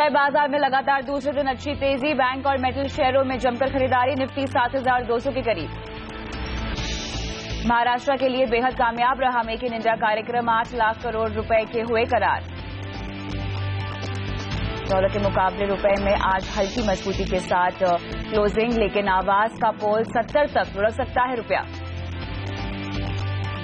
Share बाजार में लगातार दूसरे दिन अच्छी तेजी, बैंक और मेटल शेयरों में जमकर खरीदारी, निफ्टी 7,200 के करीब। महाराष्ट्र के लिए बेहद कामयाब रहा मेक इन इंडिया कार्यक्रम, 8 लाख करोड़ रुपए के हुए करार। डॉलर के मुकाबले रुपए में आज हल्की मजबूती के साथ क्लोजिंग, लेकिन आवाज का पोल 70 तक लुढ़क सकता है रुपया।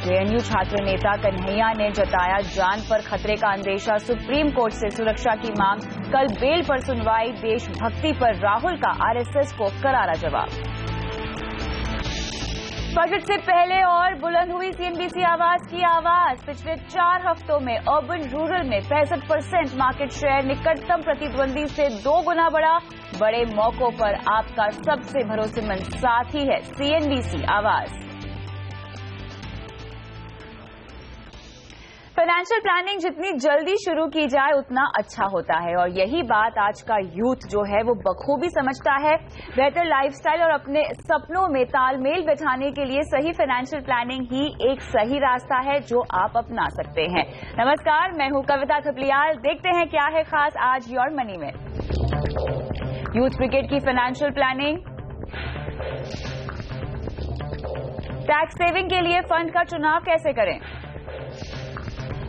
जेएनयू छात्र नेता कन्हैया ने जताया जान पर खतरे का अंदेशा, सुप्रीम कोर्ट से सुरक्षा की मांग, कल बेल पर सुनवाई, देशभक्ति पर राहुल का आरएसएस को करारा जवाब। बजट से पहले और बुलंद हुई सीएनबीसी आवाज की आवाज, पिछले 4 हफ्तों में अर्बन रूरल में 65% मार्केट शेयर, निकटतम प्रतिद्वंदी से 2 गुना बढ़ा। बड़े मौकों पर आपका सबसे भरोसेमंद साथी है सीएनबीसी आवाज। फाइनेंशियल प्लानिंग जितनी जल्दी शुरू की जाए उतना अच्छा होता है, और यही बात आज का यूथ जो है वो बखूबी समझता है। बेहतर लाइफस्टाइल और अपने सपनों में तालमेल बिठाने के लिए सही फाइनेंशियल प्लानिंग ही एक सही रास्ता है जो आप अपना सकते हैं। नमस्कार, मैं हूं कविता थपलियाल। देखते हैं क्या है खास आज योर मनी में। यूथ ब्रिगेड की फाइनेंशियल प्लानिंग, टैक्स सेविंग के लिए फंड का चुनाव कैसे करें,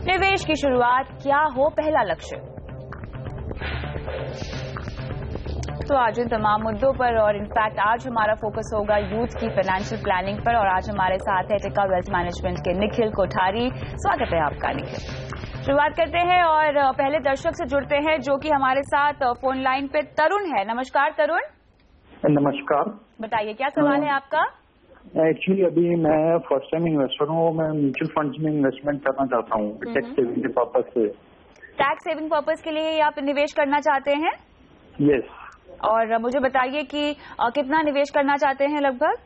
निवेश की शुरुआत, क्या हो पहला लक्ष्य। तो आज इन तमाम मुद्दों पर, और इनफैक्ट आज हमारा फोकस होगा यूथ की फाइनेंशियल प्लानिंग पर, और आज हमारे साथ है टिका वेल्थ मैनेजमेंट के निखिल कोठारी। स्वागत है आपका निखिल। शुरुआत करते हैं और पहले दर्शक से जुड़ते हैं जो कि हमारे साथ फोन लाइन पे तरुण है। नमस्कार तरुण। नमस्कार, बताइए क्या सवाल है आपका। एक्चुअली अभी मैं फर्स्ट टाइम इन्वेस्टर हूँ, मैं म्यूचुअल फंड्स में इन्वेस्टमेंट करना चाहता हूँ टैक्स सेविंग के पर्पज से। टैक्स सेविंग पर्पज के लिए आप निवेश करना चाहते हैं? यस। और मुझे बताइए कि कितना निवेश करना चाहते हैं लगभग?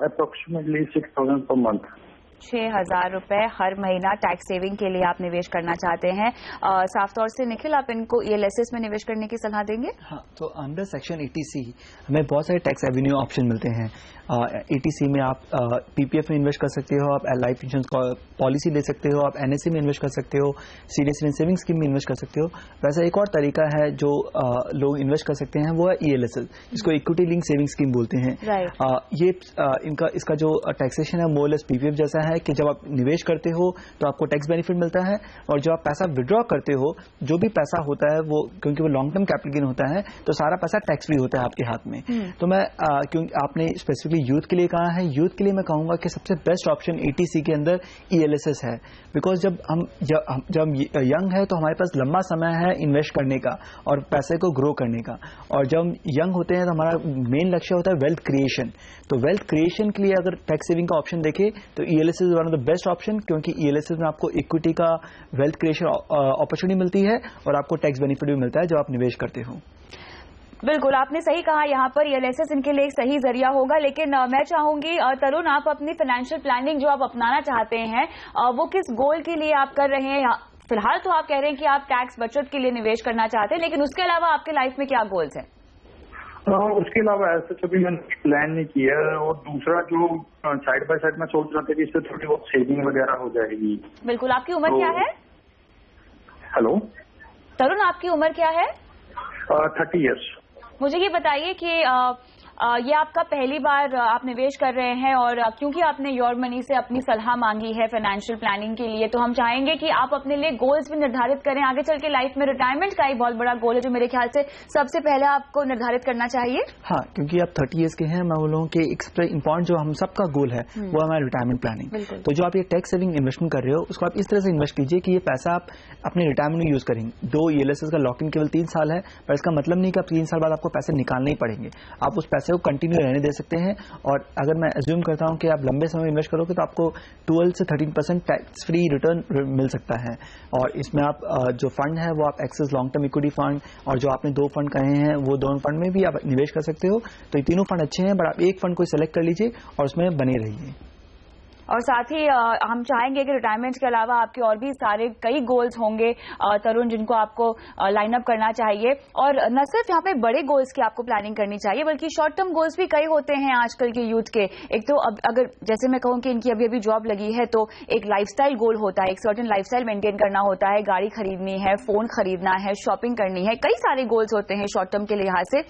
Approximately 6,000 per month. 6,000 रुपए हर महीना टैक्स सेविंग के लिए आप निवेश करना चाहते हैं। साफ तौर से निखिल, आप इनको ईएलएसएस में निवेश करने की सलाह देंगे? हाँ, तो अंडर सेक्शन 80C हमें बहुत सारे टैक्स एवेन्यू ऑप्शन मिलते हैं। 80C में आप पीपीएफ में इन्वेस्ट कर सकते हो, आप लाइफ इंश्योरेंस पॉलिसी ले सकते हो, आप एनएससी में इन्वेस्ट कर सकते हो, सीनियर सिटीजन सेविंग स्कीम में इन्वेस्ट कर सकते हो। वैसा एक और तरीका है जो लोग इन्वेस्ट कर सकते हैं, वो है ईएलएसएस, जिसको इक्विटी लिंक सेविंग स्कीम बोलते हैं। ये इसका जो टैक्सेशन है मोरलेस पीपीएफ जैसा है कि जब आप निवेश करते हो तो आपको टैक्स बेनिफिट मिलता है, और जब आप पैसा विड्रॉ करते हो, जो भी पैसा होता है वो, क्योंकि वो लॉन्ग टर्म कैपिटल गेन होता है, तो सारा पैसा टैक्स फ्री होता है आपके हाथ में। तो मैं क्योंकि आपने स्पेसिफिकली यूथ के लिए कहा है, यूथ के लिए मैं कहूंगा कि सबसे बेस्ट ऑप्शन 80C के अंदर ईएलएसएस है। बिकॉज जब हम यंग है तो हमारे पास लंबा समय है इन्वेस्ट करने का और पैसे को ग्रो करने का, और जब हम यंग होते हैं तो हमारा मेन लक्ष्य होता है वेल्थ क्रिएशन। तो वेल्थ क्रिएशन के लिए अगर टैक्स सेविंग का ऑप्शन देखें तो ELSS is one of the best option, क्योंकि ईएलएसएस में आपको इक्विटी का वेल्थ क्रिएशन अपॉर्चुनिटी मिलती है और आपको टैक्स बेनिफिट भी मिलता है जब आप निवेश करते हो। बिल्कुल, आपने सही कहा, यहाँ पर ईएलएसएस इनके लिए एक सही जरिया होगा। लेकिन मैं चाहूंगी तरुण, आप अपनी फाइनेंशियल प्लानिंग जो आप अपनाना चाहते हैं वो किस गोल के लिए आप कर रहे हैं? फिलहाल तो आप कह रहे हैं कि आप टैक्स बचत के लिए निवेश करना चाहते हैं, लेकिन उसके अलावा आपके लाइफ में क्या गोल्स हैं? उसके अलावा ऐसा कभी मैंने प्लान नहीं किया, और दूसरा जो साइड बाय साइड में सोच रहा था कि इससे थोड़ी बहुत सेविंग वगैरह हो जाएगी। बिल्कुल। आपकी उम्र क्या है? हेलो तरुण, आपकी उम्र क्या है? 30 ईयर्स। मुझे ये बताइए कि ये आपका पहली बार आप निवेश कर रहे हैं, और क्योंकि आपने योर मनी से अपनी सलाह मांगी है फाइनेंशियल प्लानिंग के लिए, तो हम चाहेंगे कि आप अपने लिए गोल्स भी निर्धारित करें। आगे चल के लाइफ में रिटायरमेंट का एक बहुत बड़ा गोल है जो मेरे ख्याल से सबसे पहले आपको निर्धारित करना चाहिए। हाँ, क्योंकि आप 30 ईयर्स के हैं, मैं बोलूँ कि एक इम्पॉर्टेंट जो हम सबका गोल है वो हमारा रिटायरमेंट प्लानिंग। तो जो आप ये टैक्स सेविंग इन्वेस्टमेंट कर रहे हो उसको आप इस तरह से इन्वेस्ट कीजिए कि ये पैसा आप अपने रिटायरमेंट में यूज करेंगे। 2 ईएलएसएस का लॉक इन केवल 3 साल है, पर इसका मतलब नहीं कि आप 3 साल बाद आपको पैसे निकालने ही पड़ेंगे। आप उस पैसे को कंटिन्यू रहने दे सकते हैं, और अगर मैं अज्यूम करता हूं कि आप लंबे समय इन्वेस्ट करोगे तो आपको 12 से 13% टैक्स फ्री रिटर्न मिल सकता है। और इसमें आप जो फंड है वो आप access long term equity fund, और जो आपने 2 फंड कहे हैं वो दोनों फंड में भी आप निवेश कर सकते हो। तो ये तीनों फंड अच्छे हैं, बट आप एक फंड को सिलेक्ट कर लीजिए और उसमें बने रहिए। और साथ ही हम चाहेंगे कि रिटायरमेंट के अलावा आपके और भी सारे कई गोल्स होंगे तरुण, जिनको आपको लाइन अप करना चाहिए। और न सिर्फ यहाँ पे बड़े गोल्स की आपको प्लानिंग करनी चाहिए, बल्कि शॉर्ट टर्म गोल्स भी कई होते हैं आजकल के यूथ के। एक तो अब अगर जैसे मैं कहूँ कि इनकी अभी जॉब लगी है तो एक लाइफस्टाइल गोल होता है, एक सर्टेन लाइफस्टाइल मेंटेन करना होता है, गाड़ी खरीदनी है, फोन खरीदना है, शॉपिंग करनी है, कई सारे गोल्स होते हैं शॉर्ट टर्म के लिहाज से,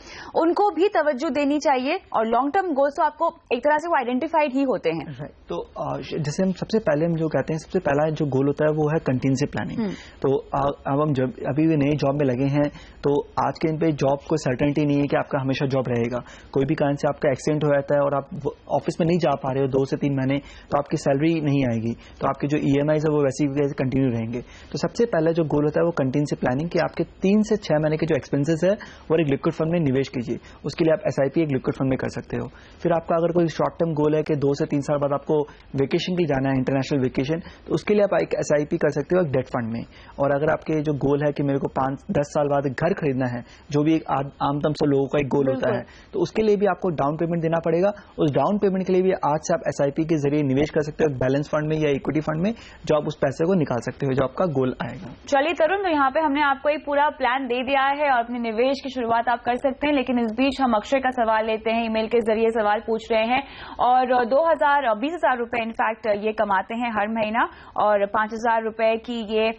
उनको भी तवज्जो देनी चाहिए। और लॉन्ग टर्म गोल्स तो आपको एक तरह से वो आइडेंटिफाइड ही होते हैं। तो जैसे हम सबसे पहले हम जो कहते हैं, सबसे पहला जो गोल होता है वो है कंटिजेंसी प्लानिंग। तो अब हम जब अभी भी नए जॉब में लगे हैं तो आज के दिन पे जॉब को सर्टेनिटी नहीं है कि आपका हमेशा जॉब रहेगा। कोई भी कारण से आपका एक्सीडेंट हो जाता है और आप ऑफिस में नहीं जा पा रहे हो 2 से 3 महीने, तो आपकी सैलरी नहीं आएगी, तो आपके जो EMIs है वो वैसे ही कंटिन्यू रहेंगे। तो सबसे पहला जो गोल होता है वो कंटिजेंसी प्लानिंग, कि आपके 3 से 6 महीने के जो एक्सपेंसेस है वो एक लिक्विड फंड में निवेश कीजिए। उसके लिए आप SIP एक लिक्विड फंड में कर सकते हो। फिर आपका अगर कोई शॉर्ट टर्म गोल है कि 2 से 3 साल बाद आपको वेकेशन के लिए जाना है, इंटरनेशनल वेकेशन, तो उसके लिए आप एक SIP कर सकते हो एक डेट फंड में। और अगर आपके जो गोल है कि मेरे को 5-10 साल बाद घर खरीदना है, जो भी एक आमतम से लोगों का एक गोल होता है, तो उसके लिए भी आपको डाउन पेमेंट देना पड़ेगा। उस डाउन पेमेंट के लिए भी आज से आप SIP के जरिए निवेश कर सकते हो बैलेंस फंड में या इक्विटी फंड में, जो आप उस पैसे को निकाल सकते हो जो आपका गोल आएगा। चलिए तरुण, तो यहाँ पे हमने आपको एक पूरा प्लान दे दिया है और अपने निवेश की शुरुआत आप कर सकते हैं। लेकिन इस बीच हम अक्षय का सवाल लेते हैं, ईमेल के जरिए सवाल पूछ रहे हैं। और 20,000 रुपए इनफैक्ट ये कमाते हैं हर महीना, और 5,000 रुपए की ये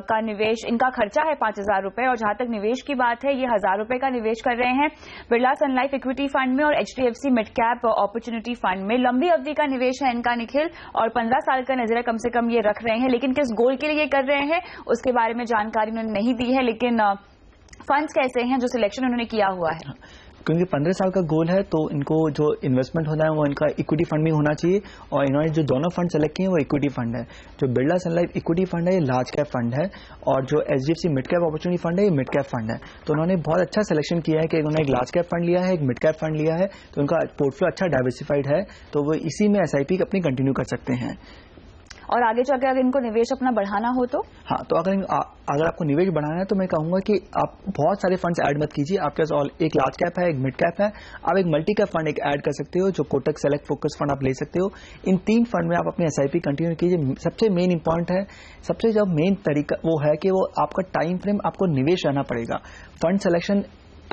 का निवेश, इनका खर्चा है 5,000 रुपए। और जहां तक निवेश की बात है, ये 1,000 रुपए का निवेश कर रहे हैं बिरला सन लाइफ इक्विटी फंड में और HDFC mid cap opportunity fund में। लंबी अवधि का निवेश है इनका निखिल, और 15 साल का नजरिया कम से कम ये रख रहे हैं। लेकिन किस गोल के लिए ये कर रहे हैं उसके बारे में जानकारी उन्होंने नहीं दी है। लेकिन फंड्स कैसे हैं जो सिलेक्शन उन्होंने किया हुआ है, क्योंकि 15 साल का गोल है तो इनको जो इन्वेस्टमेंट होना है वो इनका इक्विटी फंड में होना चाहिए। और इन्होंने जो दोनों फंड सेलेक्ट किए हैं वो इक्विटी फंड है। जो बिरला सन लाइफ इक्विटी फंड है ये लार्ज कैप फंड है, और जो HDFC mid cap opportunity fund है ये मिड कैप फंड है। तो उन्होंने बहुत अच्छा सिलेक्शन किया है कि उन्होंने एक लार्ज कैप फंड लिया है, एक मिड कैप फंड लिया है, तो उनका पोर्टफोलियो अच्छा डाइवर्सिफाइड है, तो वो इसी में SIP अपनी कंटिन्यू कर सकते हैं। और आगे चलकर अगर इनको निवेश अपना बढ़ाना हो तो? हाँ, तो अगर आपको निवेश बढ़ाना है तो मैं कहूंगा कि आप बहुत सारे फंड्स ऐड मत कीजिए। आपके पास एक लार्ज कैप है, एक मिड कैप है, आप एक मल्टी कैप फंड एक ऐड कर सकते हो, जो कोटक सेलेक्ट फोकस फंड आप ले सकते हो। इन 3 फंड में आप अपनी SIP कंटिन्यू कीजिए। सबसे मेन इंपॉर्टेंट है, सबसे जो मेन तरीका वो है कि वो आपका टाइम फ्रेम, आपको निवेश रहना पड़ेगा। फंड सिलेक्शन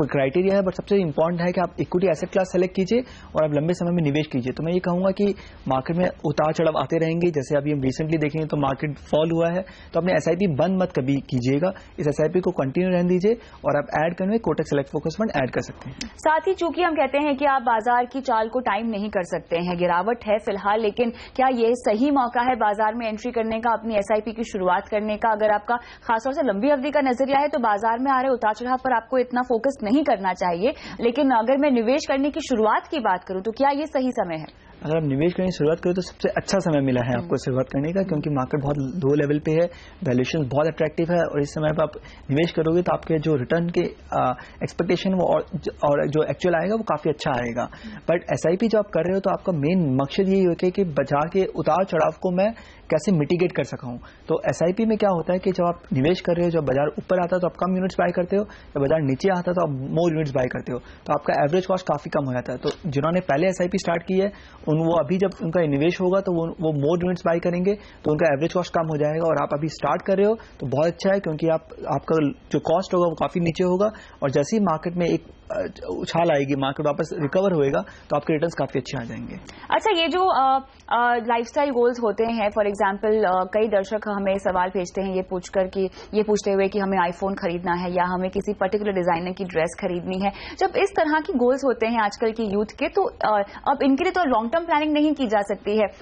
क्राइटेरिया है, बट सबसे इंपॉर्टेंट है कि आप इक्विटी एसेट क्लास सेलेक्ट कीजिए और आप लंबे समय में निवेश कीजिए। तो मैं ये कहूंगा कि मार्केट में उतार चढ़ाव आते रहेंगे, जैसे अभी हम रिसेंटली देखेंगे तो मार्केट फॉल हुआ है, तो अपने SIP बंद मत कभी कीजिएगा, इस SIP को कंटिन्यू रहने दीजिए और आप ऐड करने में Kotak select focus fund add कर सकते हैं। साथ ही चूंकि हम कहते हैं कि आप बाजार की चाल को टाइम नहीं कर सकते हैं, गिरावट है फिलहाल, लेकिन क्या ये सही मौका है बाजार में एंट्री करने का, अपनी SIP की शुरुआत करने का? अगर आपका खासतौर से लंबी अवधि का नजरिया है तो बाजार में आ रहे उतार चढ़ाव पर आपको इतना फोकस नहीं करना चाहिए। लेकिन अगर मैं निवेश करने की शुरुआत की बात करूं तो क्या ये सही समय है? अगर आप निवेश करने की शुरुआत करें तो सबसे अच्छा समय मिला है आपको शुरुआत करने का, क्योंकि मार्केट बहुत लो लेवल पे है, वैल्यूएशन बहुत अट्रैक्टिव है, और इस समय पर आप निवेश करोगे तो आपके जो रिटर्न के एक्सपेक्टेशन वो और जो एक्चुअल आएगा वो काफी अच्छा आएगा। बट SIP जो आप कर रहे हो तो आपका मेन मकसद यही होगा कि बाजार के उतार चढ़ाव को मैं कैसे मिटिगेट कर सका हूं। तो SIP में क्या होता है कि जब आप निवेश कर रहे हो, जब बाजार ऊपर आता है तो आप कम यूनिट्स बाय करते हो, जब बाजार नीचे आता है तो आप मोर यूनिट्स बाय करते हो, तो आपका एवरेज कॉस्ट काफी कम हो जाता है। तो जिन्होंने पहले SIP स्टार्ट की है वो अभी जब उनका निवेश होगा तो वो मोर यूनिट्स बाय करेंगे, तो उनका एवरेज कॉस्ट कम हो जाएगा। और आप अभी स्टार्ट कर रहे हो तो बहुत अच्छा है, क्योंकि आपका जो कॉस्ट होगा वो काफी नीचे होगा, और जैसे ही मार्केट में एक उछाल आएगी, मार्केट वापस रिकवर होएगा, तो आपके रिटर्न्स काफी अच्छे आ जाएंगे। अच्छा, ये जो लाइफस्टाइल गोल्स होते हैं, फॉर एग्जांपल कई दर्शक हमें सवाल भेजते हैं ये पूछते हुए कि हमें आईफोन खरीदना है या हमें किसी पर्टिकुलर डिजाइनर की ड्रेस खरीदनी है। जब इस तरह की गोल्स होते हैं आजकल की यूथ के, तो अब इनके लिए तो लॉन्ग टर्म प्लानिंग नहीं की जा सकती है।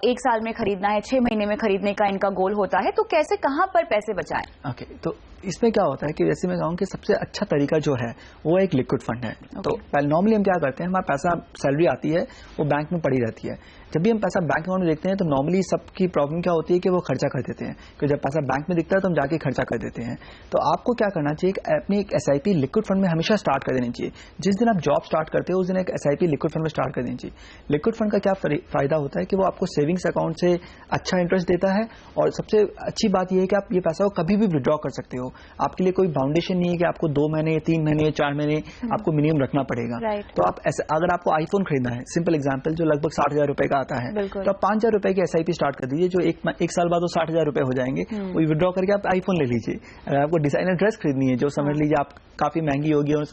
1 साल में खरीदना है, 6 महीने में खरीदने का इनका गोल होता है, तो कैसे, कहां पर पैसे बचाएं? ओके, तो इसमें क्या होता है कि जैसे मैं कहूँ कि सबसे अच्छा तरीका जो है वो एक लिक्विड फंड है। तो नॉर्मली हम क्या करते हैं, हमारा पैसा सैलरी आती है वो बैंक में पड़ी रहती है। जब भी हम पैसा बैंक अकाउंट में देखते हैं तो नॉर्मली सबकी प्रॉब्लम क्या होती है कि वो खर्चा कर देते हैं, क्योंकि जब पैसा बैंक में दिखता है तो हम जाके खर्चा कर देते हैं। तो आपको क्या करना चाहिए, अपनी एक SIP लिक्विड फंड में हमेशा स्टार्ट कर देनी चाहिए। जिस दिन आप जॉब स्टार्ट करते हो उस दिन एक SIP लिक्विड फंड में स्टार्ट कर देनी चाहिए। लिक्विड फंड का क्या फायदा होता है कि वो आपको सेविंग्स अकाउंट से अच्छा इंटरेस्ट देता है, और सबसे अच्छी बात यह है कि आप ये पैसा को कभी भी विड्रॉ कर सकते हो। आपके लिए कोई बाउंडेशन नहीं है कि आपको 2 महीने, 3 महीने, 4 महीने आपको मिनिमम रखना पड़ेगा। तो आप ऐसे, अगर आपको आईफोन खरीदना है, सिंपल एग्जाम्पल, जो लगभग 60,000 रुपए का आता है, तो आप 5,000 रुपए की SIP स्टार्ट कर दीजिए, जो एक साल बाद वो 60,000 रुपए हो जाएंगे, वो विड्रॉ करके आप आईफोन ले लीजिए। अगर आपको डिजाइनर ड्रेस खरीदनी है, जो समझ लीजिए आप काफी महंगी होगी और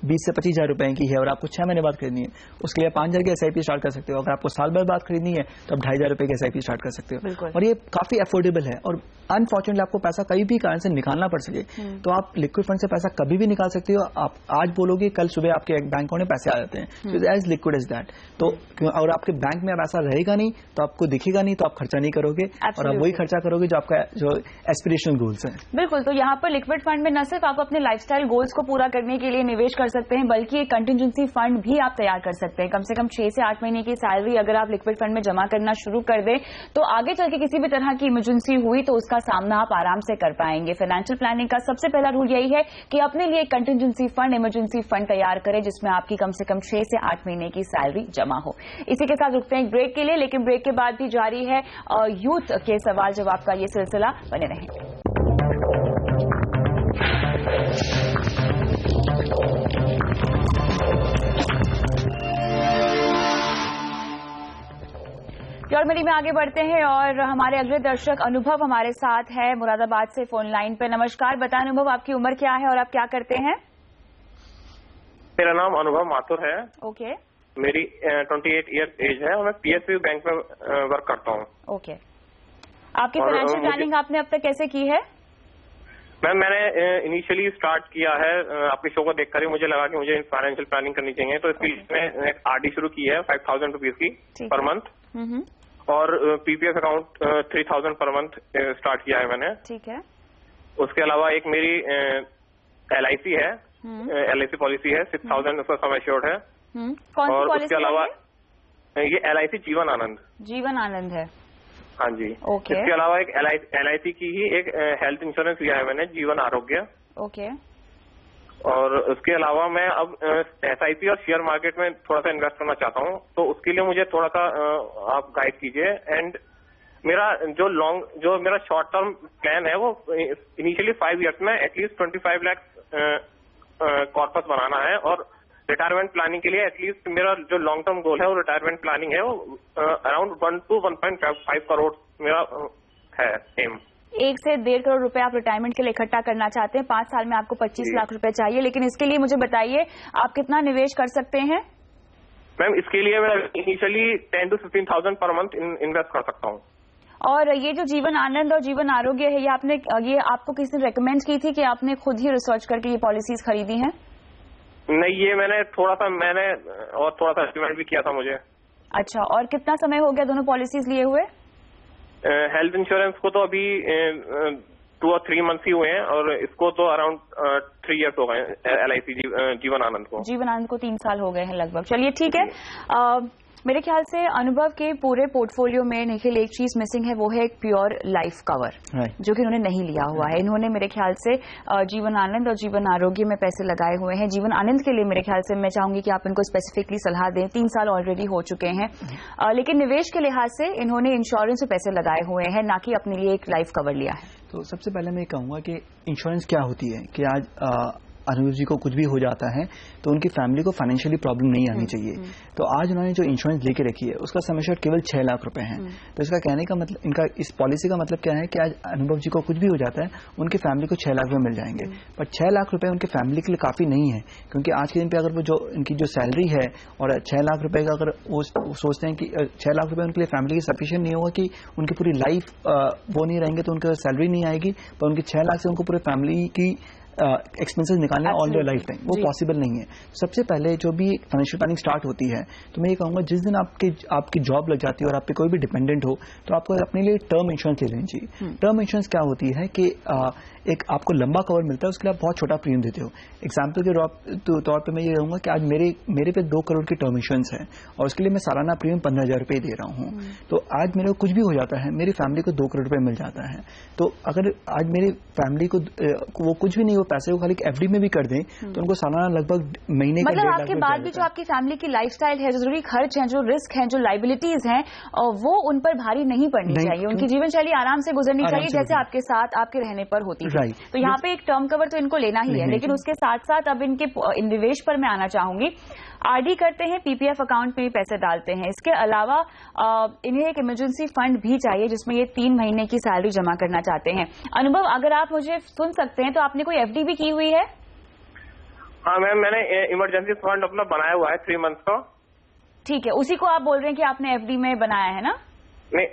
20 से 25,000 रुपए की है और आपको 6 महीने बाद खरीदनी है, उसके लिए 5,000 की SIP स्टार्ट कर सकते हो। अगर आपको साल भर बाद खरीदनी है तो आप 2,500 रुपए की SIP स्टार्ट कर सकते हो, और ये काफी अफोर्डेबल है। और अनफॉर्चुनेटली आपको पैसा कहीं भी कारण से निकालना पड़ सके तो आप लिक्विड फंड से पैसा कभी भी निकाल सकते हो। आप आज बोलोगे, कल सुबह आपके बैंक अकाउंट में पैसे आ जाते हैं, एज लिक्विड एज दैट। तो और आपके बैंक में पैसा रहेगा नहीं तो आपको दिखेगा नहीं, तो आप खर्चा नहीं करोगे और आप वही खर्चा करोगे जो आपका जो एस्पिरेशनल गोल्स है। बिल्कुल। तो यहाँ पर लिक्विड फंड में न सिर्फ आप अपने लाइफस्टाइल गोल्स को पूरा करने के लिए निवेश कर सकते हैं, बल्कि एक कंटिजेंसी फंड भी आप तैयार कर सकते हैं। कम से कम 6 से 8 महीने की सैलरी अगर आप लिक्विड फंड में जमा करना शुरू कर दें तो आगे चल के किसी भी तरह की इमरजेंसी हुई तो उसका सामना आप आराम से कर पाएंगे। फाइनेंशियल प्लानिंग का सबसे पहला रूल यही है कि अपने लिए एक कंटिजेंसी फंड, इमरजेंसी फंड तैयार करें जिसमें आपकी कम से कम 6 से 8 महीने की सैलरी जमा हो। इसी के साथ रुकते हैं एक ब्रेक के लिए, लेकिन ब्रेक के बाद भी जारी है यूथ के सवाल जवाब का ये सिलसिला। बने रहें। जॉर्मनी में आगे बढ़ते हैं और हमारे अगले दर्शक अनुभव हमारे साथ है मुरादाबाद से फोन लाइन पे। नमस्कार, बताएं अनुभव, आपकी उम्र क्या है और आप क्या करते हैं? मेरा नाम अनुभव माथुर है। ओके। मेरी 28 ईयर एज है और मैं PSU बैंक में वर्क करता हूँ। ओके। आपकी फाइनेंशियल प्लानिंग आपने अब तक कैसे की है? मैम, मैंने इनिशियली स्टार्ट किया है, आपके शो को देखकर ही मुझे लगा कि मुझे फाइनेंशियल प्लानिंग करनी चाहिए, तो इसके लिए मैंने एक RD शुरू की है 5,000 रुपीज की पर मंथ, और PPF account 3,000 per month start किया है मैंने। ठीक है। उसके अलावा एक मेरी LIC है, LIC पॉलिसी है 6,000, उसका सम एश्योर्ड है। कौन सी और पॉलिसी? उसके अलावा ये LIC जीवन आनंद। जीवन आनंद है। हाँ जी। ओके। इसके अलावा एक LIC की ही एक हेल्थ इंश्योरेंस लिया है मैंने, जीवन आरोग्य। ओके। और उसके अलावा मैं अब SIP और शेयर मार्केट में थोड़ा सा इन्वेस्ट करना चाहता हूँ, तो उसके लिए मुझे थोड़ा सा आप गाइड कीजिए। एंड मेरा जो मेरा शॉर्ट टर्म प्लान है वो इनिशियली 5 इयर्स में एटलीस्ट 25 लाख कॉर्पस बनाना है, और रिटायरमेंट प्लानिंग के लिए एटलीस्ट मेरा जो लॉन्ग टर्म गोल है वो रिटायरमेंट प्लानिंग है, वो अराउंड 1 to 1.5 करोड़ मेरा है एम। 1 से 1.5 करोड़ रुपए आप रिटायरमेंट के लिए इकट्ठा करना चाहते हैं। 5 साल में आपको 25 लाख रुपए चाहिए, लेकिन इसके लिए मुझे बताइए आप कितना निवेश कर सकते हैं? मैम, इसके लिए मैं initially 10 to 15,000 per month invest कर सकता हूँ। और ये जो जीवन आनंद और जीवन आरोग्य है, ये आपको किसी ने रेकमेंड की थी कि आपने खुद ही रिसर्च करके ये पॉलिसीज खरीदी हैं? नहीं, ये मैंने थोड़ा सा एस्टिमेट भी किया था मुझे। अच्छा, और कितना समय हो गया दोनों पॉलिसीज लिए हुए? हेल्थ इंश्योरेंस को तो अभी 2 or 3 मंथ्स ही हुए हैं, और इसको तो अराउंड 3 इयर्स हो गए, LIC जीवन आनंद को। जीवन आनंद को 3 साल हो गए हैं लगभग। चलिए ठीक है। मेरे ख्याल से अनुभव के पूरे पोर्टफोलियो में निखिल एक चीज मिसिंग है, वो है एक प्योर लाइफ कवर, जो कि उन्होंने नहीं लिया हुआ है। इन्होंने मेरे ख्याल से जीवन आनंद और जीवन आरोग्य में पैसे लगाए हुए हैं। जीवन आनंद के लिए मेरे ख्याल से मैं चाहूंगी कि आप इनको स्पेसिफिकली सलाह दें। 3 साल ऑलरेडी हो चुके हैं, लेकिन निवेश के लिहाज से इन्होंने इंश्योरेंस में पैसे लगाए हुए हैं, ना कि अपने लिए एक लाइफ कवर लिया है। तो सबसे पहले मैं कहूंगा कि इंश्योरेंस क्या होती है, कि आज अनुभव जी को कुछ भी हो जाता है तो उनकी फैमिली को फाइनेंशियली प्रॉब्लम नहीं आनी चाहिए। तो आज उन्होंने जो इंश्योरेंस लेके रखी है उसका सम एश्योर्ड केवल 6 लाख रुपए है। तो इसका कहने का मतलब, इनका इस पॉलिसी का मतलब क्या है कि आज अनुभव जी को कुछ भी हो जाता है उनकी फैमिली को 6 लाख रुपए मिल जाएंगे। पर 6 लाख रुपए उनकी फैमिली के लिए काफी नहीं है, क्योंकि आज के दिन पे अगर वो जो इनकी जो सैलरी है और 6 लाख रुपए का अगर वो सोचते हैं कि 6 लाख रुपए उनके लिए फैमिली की सफिशिएंट नहीं होगा कि उनकी पूरी लाइफ वो नहीं रहेंगे तो उनकी सैलरी नहीं आएगी, पर उनकी 6 लाख से उनको पूरे फैमिली की एक्सपेंसेस निकालने ऑल योर लाइफ टाइम, वो पॉसिबल नहीं है। सबसे पहले जो भी फाइनेंशियल प्लानिंग स्टार्ट होती है तो मैं ये कहूंगा जिस दिन आपकी जॉब लग जाती है और आप पे कोई भी डिपेंडेंट हो तो आपको अपने लिए टर्म इंश्योरेंस ले लेनी चाहिए। टर्म इंश्योरेंस क्या होती है कि एक आपको लंबा कवर मिलता है, उसके लिए आप बहुत छोटा प्रीमियम देते हो। एग्जाम्पल के तौर पर मैं ये कहूंगा कि आज मेरे पे 2 करोड़ की टर्म इंश्योरेंस है और उसके लिए मैं सालाना प्रीमियम 15,000 रुपए दे रहा हूँ। तो आज मेरे को कुछ भी हो जाता है मेरी फैमिली को 2 करोड़ रुपए मिल जाता है। तो अगर आज मेरी फैमिली को वो कुछ भी नहीं वो पैसे को खाली एफडी में भी कर दें तो उनको सालाना लगभग महीने का मतलब आपके बाद भी जो आपकी फैमिली की लाइफस्टाइल है, जो जरूरी खर्च हैं, जो रिस्क हैं, जो लाइबिलिटीज हैं, वो उन पर भारी नहीं पड़नी चाहिए। उनकी जीवन शैली आराम से गुजरनी चाहिए जैसे आपके साथ आपके रहने पर होती है। तो यहाँ पे एक टर्म कवर तो इनको लेना ही है, लेकिन उसके साथ साथ अब इनके निवेश पर मैं आना चाहूंगी। आरडी करते हैं, पीपीएफ अकाउंट में पैसे डालते हैं, इसके अलावा इन्हें एक इमरजेंसी फंड भी चाहिए जिसमें ये 3 महीने की सैलरी जमा करना चाहते हैं। अनुभव, अगर आप मुझे सुन सकते हैं तो आपने कोई एफडी भी की हुई है? हाँ मैम, मैंने इमरजेंसी फंड अपना बनाया हुआ है 3 मंथ का। ठीक है, उसी को आप बोल रहे हैं कि आपने एफडी में बनाया है ना? नहीं,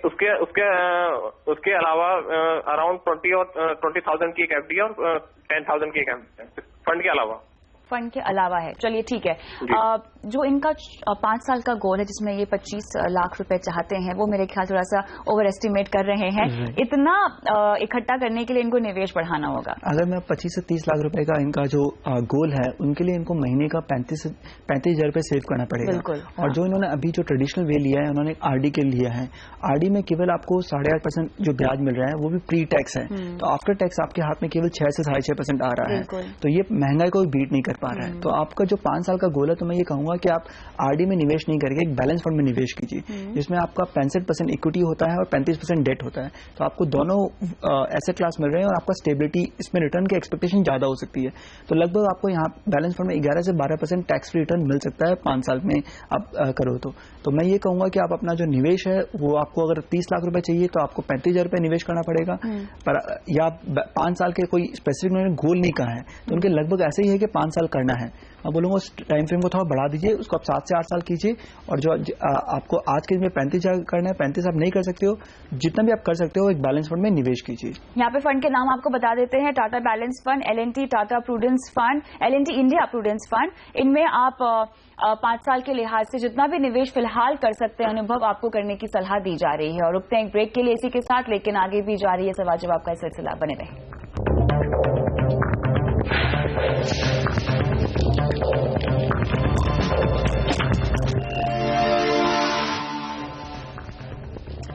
उसके अलावा अराउंड 20,000 की एक एफडी और 10,000 की एक फंड के अलावा। फंड के अलावा है, चलिए ठीक है। जो इनका 5 साल का गोल है जिसमें ये 25 लाख रुपए चाहते हैं, वो मेरे ख्याल थोड़ा सा ओवर एस्टिमेट कर रहे हैं। इतना इकट्ठा करने के लिए इनको निवेश बढ़ाना होगा। अगर मैं 25 से 30 लाख रुपए का इनका जो गोल है, उनके लिए इनको महीने का 35,000 रुपए सेव करना पड़ेगा। बिल्कुल। और जो इन्होंने अभी जो ट्रेडिशनल वे लिया है, उन्होंने आरडी के लिया है। आरडी में केवल आपको 8.5% जो ब्याज मिल रहा है वो भी प्री टैक्स है, तो आफ्टर टैक्स आपके हाथ में केवल 6 से 6.5% आ रहा है। तो ये महंगाई को बीट नहीं कर पा रहा है। तो आपका जो 5 साल का गोल है, तो मैं ये कहूंगा कि आप आरडी में निवेश नहीं करके एक बैलेंस फंड में निवेश कीजिए, जिसमें आपका 65% इक्विटी होता है और 35% डेट होता है। तो आपको दोनों एसेट क्लास मिल रहे हैं और आपका स्टेबिलिटी, इसमें रिटर्न की एक्सपेक्टेशन ज्यादा हो सकती है। तो लगभग आपको यहाँ बैलेंस फंड में 11 से 12% टैक्स फ्री रिटर्न मिल सकता है 5 साल में आप करो तो मैं ये कहूंगा कि आप अपना जो निवेश है वो आपको अगर 30 लाख रुपए चाहिए तो आपको 35,000 रुपए निवेश करना पड़ेगा। पर या 5 साल के कोई स्पेसिफिक उन्होंने गोल नहीं कहा है, तो उनके लगभग ऐसे ही है कि 5 साल करना है। मैं बोलूंगा उस टाइम फ्रेम को थोड़ा बढ़ा दीजिए, उसको आप 7 से 8 साल कीजिए। और जो आपको आज के दिन में 35,000 करना है, 35 आप नहीं कर सकते हो, जितना भी आप कर सकते हो एक बैलेंस फंड में निवेश कीजिए। यहाँ पे फंड के नाम आपको बता देते हैं, Tata balance fund, L&T Tata prudence fund, L&T India prudence fund. इनमें आप 5 साल के लिहाज से जितना भी निवेश फिलहाल कर सकते हैं, अनुभव आपको करने की सलाह दी जा रही है। और रुकते हैं एक ब्रेक के लिए इसी के साथ, लेकिन आगे भी जारी है सवाल जवाब का सिलसिला, बने रहे।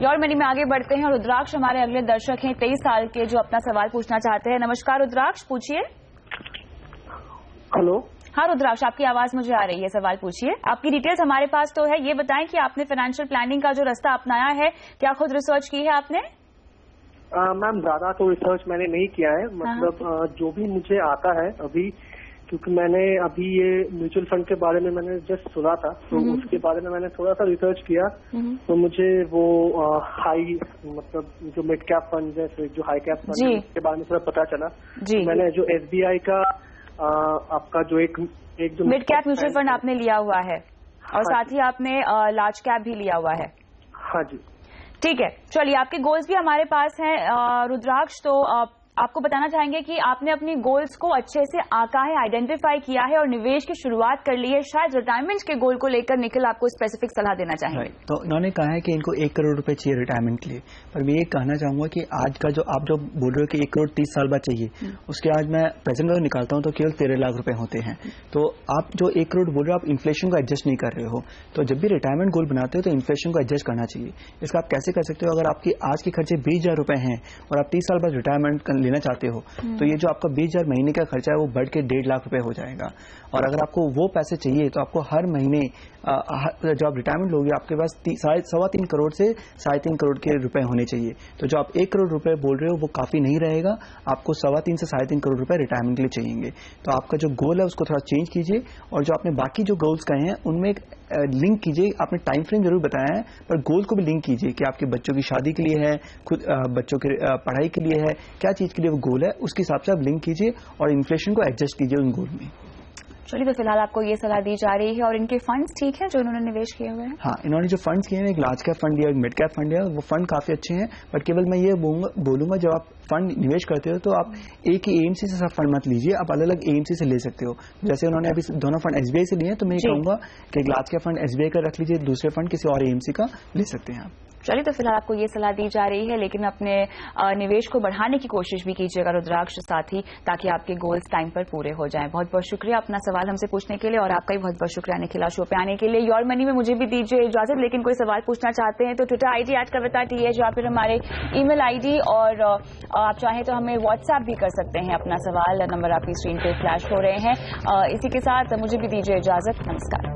योर मनी में आगे बढ़ते हैं और रुद्राक्ष हमारे अगले दर्शक हैं, 23 साल के, जो अपना सवाल पूछना चाहते हैं। नमस्कार रुद्राक्ष, पूछिए। हेलो। हाँ रुद्राक्ष, आपकी आवाज मुझे आ रही है, सवाल पूछिए। आपकी डिटेल्स हमारे पास तो है, ये बताएं कि आपने फाइनेंशियल प्लानिंग का जो रास्ता अपनाया है, क्या खुद रिसर्च की है आपने? मैम ज्यादा तो रिसर्च मैंने नहीं किया है, मतलब जो भी मुझे आता है अभी, क्योंकि मैंने अभी ये म्यूचुअल फंड के बारे में मैंने जस्ट सुना था, तो उसके बारे में मैंने थोड़ा सा रिसर्च किया, तो मुझे वो हाई, मतलब जो मिड कैप फंड है, जो हाई कैप फंड है, उसके बारे में थोड़ा पता चला। तो मैंने जो SBI का आपका जो एक जो मिड कैप म्यूचुअल फंड आपने लिया हुआ है, और साथ ही आपने लार्ज कैप भी लिया हुआ है। हाँ जी, ठीक है। चलिए, आपके गोल्स भी हमारे पास हैं रुद्राक्ष, तो आपको बताना चाहेंगे कि आपने अपनी गोल्स को अच्छे से आंका है, आइडेंटिफाई किया है और निवेश की शुरुआत कर ली है। शायद रिटायरमेंट के गोल को लेकर निखिल आपको स्पेसिफिक सलाह देना चाहेंगे। तो उन्होंने कहा है कि इनको 1 करोड़ रुपए चाहिए रिटायरमेंट के लिए, पर मैं ये कहना चाहूंगा कि आज का जो आप जो बोल रहे हो कि 1 करोड़ 30 साल बाद चाहिए, उसके आज मैं प्रेजेंट का निकालता हूं तो केवल 13 लाख रुपए होते हैं। तो आप जो 1 करोड़ बोल रहे हो, आप इन्फ्लेशन को एडजस्ट नहीं कर रहे हो। तो जब भी रिटायरमेंट गोल बनाते हो तो इन्फ्लेशन को एडजस्ट करना चाहिए। इसका आप कैसे कर सकते हो? अगर आपकी आज के खर्चे 20,000 रुपए हैं और आप 30 साल बाद रिटायरमेंट लेना चाहते हो, तो ये जो आपका 20,000 महीने का खर्चा है वो बढ़ के 1.5 लाख रुपए हो जाएगा। और अगर आपको वो पैसे चाहिए तो आपको हर महीने जो आप रिटायरमेंट लोगे, आपके पास 3.25 करोड़ से 3.5 करोड़ के रुपए होने चाहिए। तो जो आप 1 करोड़ रुपए बोल रहे हो वो काफी नहीं रहेगा, आपको 3.25 से 3.5 करोड़ रुपए रिटायरमेंट के लिए चाहिए। तो आपका जो गोल है उसको थोड़ा चेंज कीजिए, और जो आपने बाकी जो गोल्स कहे हैं उनमें एक लिंक कीजिए। आपने टाइम फ्रेम जरूर बताया है, पर गोल को भी लिंक कीजिए कि आपके बच्चों की शादी के लिए है, खुद बच्चों की पढ़ाई के लिए है, क्या चीज के लिए वो गोल है, उसके हिसाब से आप लिंक कीजिए और इन्फ्लेशन को एडजस्ट कीजिए उन गोल में। चलिए, तो फिलहाल आपको ये सलाह दी जा रही है। और इनके फंड्स ठीक हैं जो इन्होंने निवेश किए हुए हैं? हाँ, इन्होंने जो फंड्स किए हैं, एक लार्ज कैप फंड दिया, एक मिड कैप फंड दिया, वो फंड काफी अच्छे हैं। बट केवल मैं ये बोलूंगा जब आप फंड निवेश करते हो तो आप एक ही AMC से सब फंड मत लीजिए, आप अलग अलग AMC से ले सकते हो। जैसे उन्होंने अभी दोनों फंड SBI से लिए हैं, तो मैं ये कहूंगा कि एक लार्ज कैप फंड SBI का रख लीजिए, दूसरे फंड किसी और AMC का ले सकते हैं आप। चलिए, तो फिलहाल आपको ये सलाह दी जा रही है, लेकिन अपने निवेश को बढ़ाने की कोशिश भी कीजिएगा रुद्राक्ष साथी, ताकि आपके गोल्स टाइम पर पूरे हो जाएं। बहुत बहुत शुक्रिया अपना सवाल हमसे पूछने के लिए, और आपका भी बहुत बहुत शुक्रिया निखिला शो पे आने के लिए। योर मनी में मुझे भी दीजिए इजाजत, लेकिन कोई सवाल पूछना चाहते हैं तो ट्विटर आईडी @kavita.th या फिर हमारे ईमेल आईडी, और आप चाहें तो हमें व्हाट्सएप भी कर सकते हैं अपना सवाल। नंबर आपकी स्क्रीन पे फ्लैश हो रहे हैं। इसी के साथ मुझे भी दीजिए इजाजत। नमस्कार।